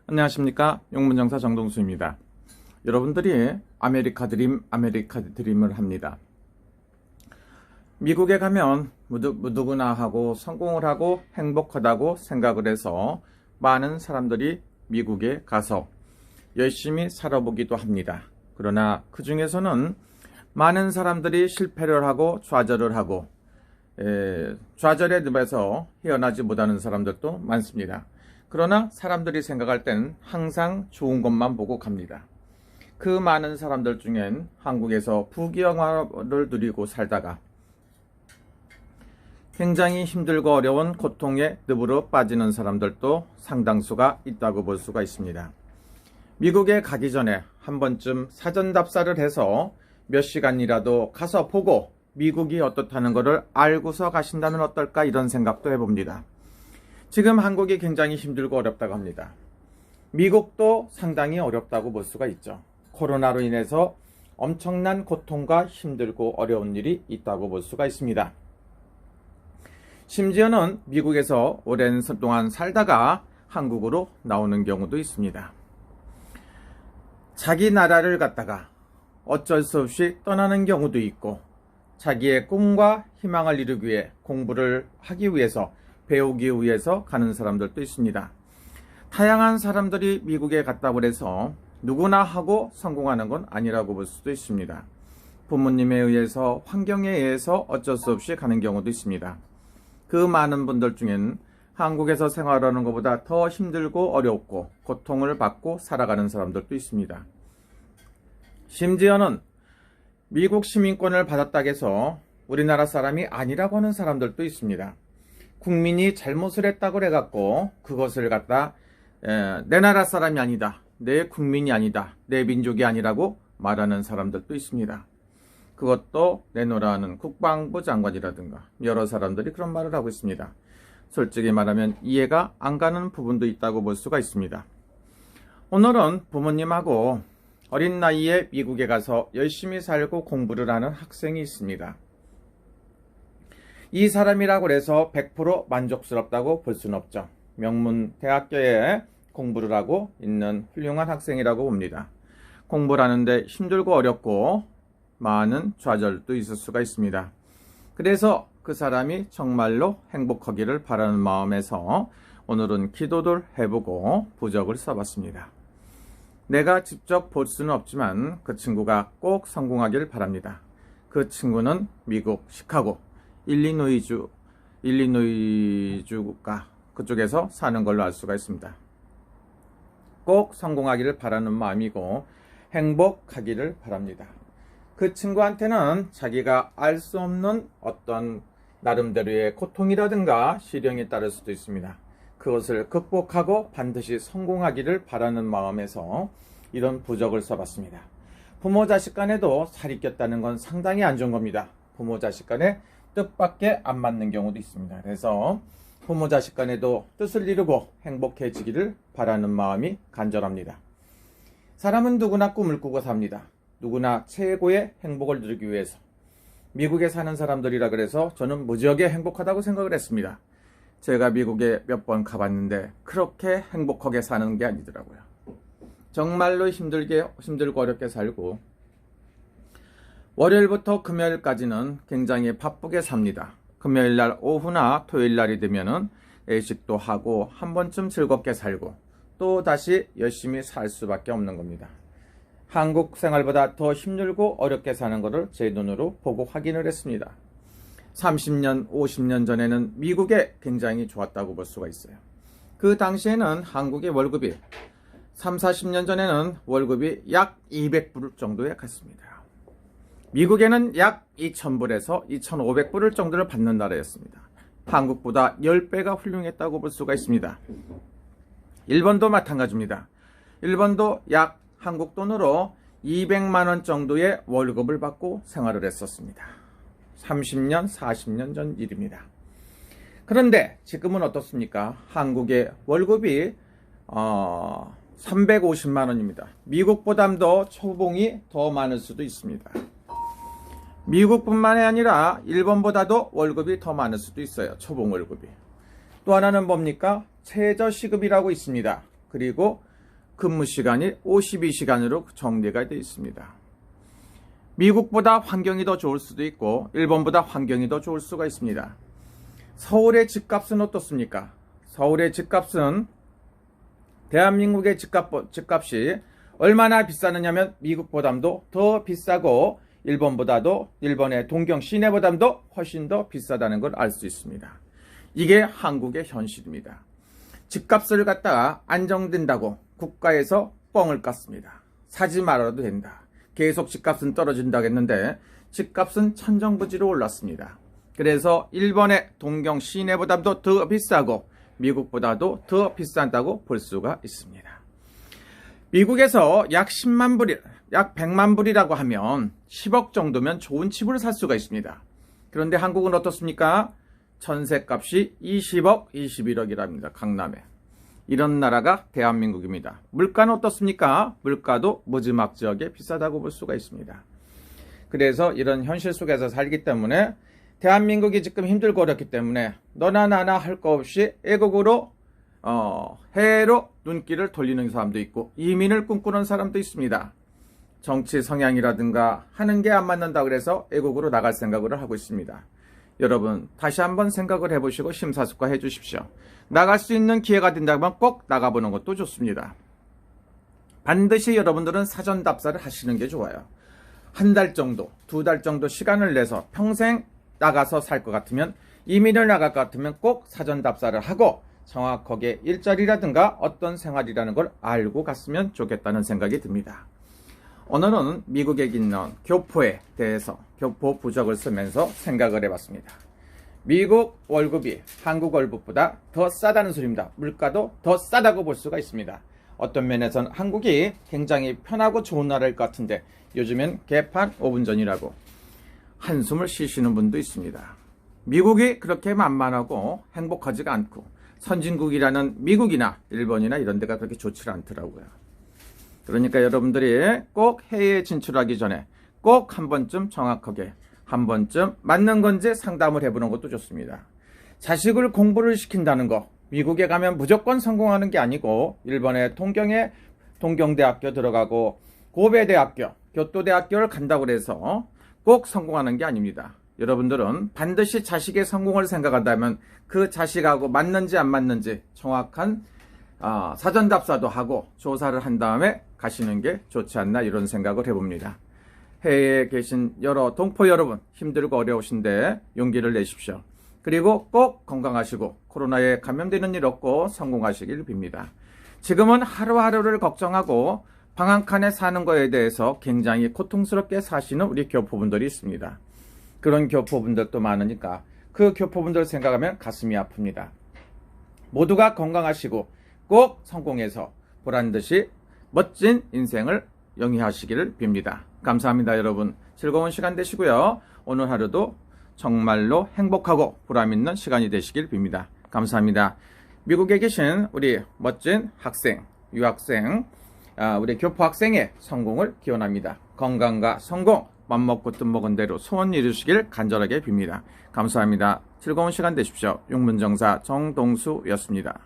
안녕하십니까. 용문정사 정동수입니다. 여러분들이 아메리카 드림을 합니다. 미국에 가면 누구나 하고 성공을 하고 행복하다고 생각을 해서 많은 사람들이 미국에 가서 열심히 살아보기도 합니다. 그러나 그 중에서는 많은 사람들이 실패를 하고 좌절을 하고 좌절의 늪에서 헤어나지 못하는 사람들도 많습니다. 그러나 사람들이 생각할 땐 항상 좋은 것만 보고 갑니다. 그 많은 사람들 중엔 한국에서 부귀영화를 누리고 살다가 굉장히 힘들고 어려운 고통의 늪으로 빠지는 사람들도 상당수가 있다고 볼 수가 있습니다. 미국에 가기 전에 한 번쯤 사전 답사를 해서 몇 시간이라도 가서 보고 미국이 어떻다는 것을 알고서 가신다면 어떨까, 이런 생각도 해봅니다. 지금 한국이 굉장히 힘들고 어렵다고 합니다. 미국도 상당히 어렵다고 볼 수가 있죠. 코로나로 인해서 엄청난 고통과 힘들고 어려운 일이 있다고 볼 수가 있습니다. 심지어는 미국에서 오랜 동안 살다가 한국으로 나오는 경우도 있습니다. 자기 나라를 갖다가 어쩔 수 없이 떠나는 경우도 있고, 자기의 꿈과 희망을 이루기 위해 공부를 하기 위해서, 배우기 위해서 가는 사람들도 있습니다. 다양한 사람들이 미국에 갔다고 해서 누구나 하고 성공하는 건 아니라고 볼 수도 있습니다. 부모님에 의해서, 환경에 의해서 어쩔 수 없이 가는 경우도 있습니다. 그 많은 분들 중엔 한국에서 생활하는 것보다 더 힘들고 어렵고 고통을 받고 살아가는 사람들도 있습니다. 심지어는 미국 시민권을 받았다고 해서 우리나라 사람이 아니라고 하는 사람들도 있습니다. 국민이 잘못을 했다고 해갖고 그것을 갖다 내 나라 사람이 아니다, 내 국민이 아니다, 내 민족이 아니라고 말하는 사람들도 있습니다. 그것도 내놓으라는 국방부 장관이라든가 여러 사람들이 그런 말을 하고 있습니다. 솔직히 말하면 이해가 안 가는 부분도 있다고 볼 수가 있습니다. 오늘은 부모님하고 어린 나이에 미국에 가서 열심히 살고 공부를 하는 학생이 있습니다. 이 사람이라고 해서 100% 만족스럽다고 볼 수는 없죠. 명문 대학교에 공부를 하고 있는 훌륭한 학생이라고 봅니다. 공부를 하는데 힘들고 어렵고 많은 좌절도 있을 수가 있습니다. 그래서 그 사람이 정말로 행복하기를 바라는 마음에서 오늘은 기도를 해보고 부적을 써봤습니다. 내가 직접 볼 수는 없지만 그 친구가 꼭 성공하길 바랍니다. 그 친구는 미국 시카고 일리노이주가 그쪽에서 사는 걸로 알 수가 있습니다. 꼭 성공하기를 바라는 마음이고 행복하기를 바랍니다. 그 친구한테는 자기가 알 수 없는 어떤 나름대로의 고통이라든가 시련이 따를 수도 있습니다. 그것을 극복하고 반드시 성공하기를 바라는 마음에서 이런 부적을 써봤습니다. 부모 자식 간에도 살이 꼈다는 건 상당히 안 좋은 겁니다. 부모 자식 간에 뜻밖에 안 맞는 경우도 있습니다. 그래서 부모 자식 간에도 뜻을 이루고 행복해지기를 바라는 마음이 간절합니다. 사람은 누구나 꿈을 꾸고 삽니다. 누구나 최고의 행복을 누리기 위해서. 미국에 사는 사람들이라 그래서 저는 무지하게 행복하다고 생각을 했습니다. 제가 미국에 몇 번 가봤는데 그렇게 행복하게 사는 게 아니더라고요. 정말로 힘들고 어렵게 살고 월요일부터 금요일까지는 굉장히 바쁘게 삽니다. 금요일날 오후나 토요일날이 되면은 외식도 하고 한 번쯤 즐겁게 살고 또 다시 열심히 살 수밖에 없는 겁니다. 한국 생활보다 더 힘들고 어렵게 사는 것을 제 눈으로 보고 확인을 했습니다. 30년, 50년 전에는 미국에 굉장히 좋았다고 볼 수가 있어요. 그 당시에는 한국의 월급이 3, 40년 전에는 월급이 약 200불 정도에 갔습니다. 미국에는 약 2,000불에서 2,500불 정도를 받는 나라였습니다. 한국보다 10배가 훌륭했다고 볼 수가 있습니다. 일본도 마찬가지입니다. 일본도 약 한국 돈으로 200만원 정도의 월급을 받고 생활을 했었습니다. 30년, 40년 전 일입니다. 그런데 지금은 어떻습니까? 한국의 월급이 350만원입니다. 미국보다도 초봉이 더 많을 수도 있습니다. 미국뿐만이 아니라 일본보다도 월급이 더 많을 수도 있어요. 초봉 월급이. 또 하나는 뭡니까? 최저시급이라고 있습니다. 그리고 근무 시간이 52시간으로 정리가 되어 있습니다. 미국보다 환경이 더 좋을 수도 있고 일본보다 환경이 더 좋을 수가 있습니다. 서울의 집값은 어떻습니까? 서울의 집값은 대한민국의 집값이 얼마나 비싸느냐면 미국보다도 더 비싸고 일본의 동경 시내보다도 훨씬 더 비싸다는 걸 알 수 있습니다. 이게 한국의 현실입니다. 집값을 갖다가 안정된다고 국가에서 뻥을 깠습니다. 사지 말아도 된다. 계속 집값은 떨어진다고 했는데 집값은 천정부지로 올랐습니다. 그래서 일본의 동경 시내보다도 더 비싸고 미국보다도 더 비싼다고 볼 수가 있습니다. 미국에서 약 10만 불, 약 100만 불이라고 하면 10억 정도면 좋은 집을 살 수가 있습니다. 그런데 한국은 어떻습니까? 전세값이 20억, 21억이랍니다. 강남에. 이런 나라가 대한민국입니다. 물가는 어떻습니까? 물가도 무지막지하게 비싸다고 볼 수가 있습니다. 그래서 이런 현실 속에서 살기 때문에 대한민국이 지금 힘들고 어렵기 때문에 너나 나나 할 거 없이 애국으로 해외로 눈길을 돌리는 사람도 있고 이민을 꿈꾸는 사람도 있습니다. 정치 성향이라든가 하는 게 안 맞는다 그래서 애국으로 나갈 생각을 하고 있습니다. 여러분 다시 한번 생각을 해보시고 심사숙고해 주십시오. 나갈 수 있는 기회가 된다면 꼭 나가보는 것도 좋습니다. 반드시 여러분들은 사전 답사를 하시는 게 좋아요. 한 달 정도, 2달 정도 시간을 내서 평생 나가서 살 것 같으면 이민을 나갈 것 같으면 꼭 사전 답사를 하고 정확하게 일자리라든가 어떤 생활이라는 걸 알고 갔으면 좋겠다는 생각이 듭니다. 오늘은 미국에 있는 교포에 대해서 교포 부적을 쓰면서 생각을 해봤습니다. 미국 월급이 한국 월급보다 더 싸다는 소리입니다. 물가도 더 싸다고 볼 수가 있습니다. 어떤 면에서는 한국이 굉장히 편하고 좋은 나라일 것 같은데 요즘엔 개판 5분 전이라고 한숨을 쉬시는 분도 있습니다. 미국이 그렇게 만만하고 행복하지가 않고 선진국이라는 미국이나 일본이나 이런 데가 그렇게 좋지 않더라고요. 그러니까 여러분들이 꼭 해외에 진출하기 전에 꼭 한 번쯤 정확하게 한 번쯤 맞는 건지 상담을 해보는 것도 좋습니다. 자식을 공부를 시킨다는 거 미국에 가면 무조건 성공하는 게 아니고 일본의 동경대학교 들어가고 고베대학교, 교토대학교를 간다고 해서 꼭 성공하는 게 아닙니다. 여러분들은 반드시 자식의 성공을 생각한다면 그 자식하고 맞는지 안 맞는지 정확한 사전답사도 하고 조사를 한 다음에 가시는 게 좋지 않나 이런 생각을 해봅니다. 해외에 계신 여러 동포 여러분 힘들고 어려우신데 용기를 내십시오. 그리고 꼭 건강하시고 코로나에 감염되는 일 없고 성공하시길 빕니다. 지금은 하루하루를 걱정하고 방 한 칸에 사는 거에 대해서 굉장히 고통스럽게 사시는 우리 교포분들이 있습니다. 그런 교포분들도 많으니까 그 교포분들 생각하면 가슴이 아픕니다. 모두가 건강하시고 꼭 성공해서 보란듯이 멋진 인생을 영위하시기를 빕니다. 감사합니다, 여러분. 즐거운 시간 되시고요. 오늘 하루도 정말로 행복하고 보람있는 시간이 되시길 빕니다. 감사합니다. 미국에 계신 우리 멋진 학생, 유학생, 우리 교포 학생의 성공을 기원합니다. 건강과 성공, 맘먹고 뜻먹은 대로 소원 이루시길 간절하게 빕니다. 감사합니다. 즐거운 시간 되십시오. 용문정사 정동수였습니다.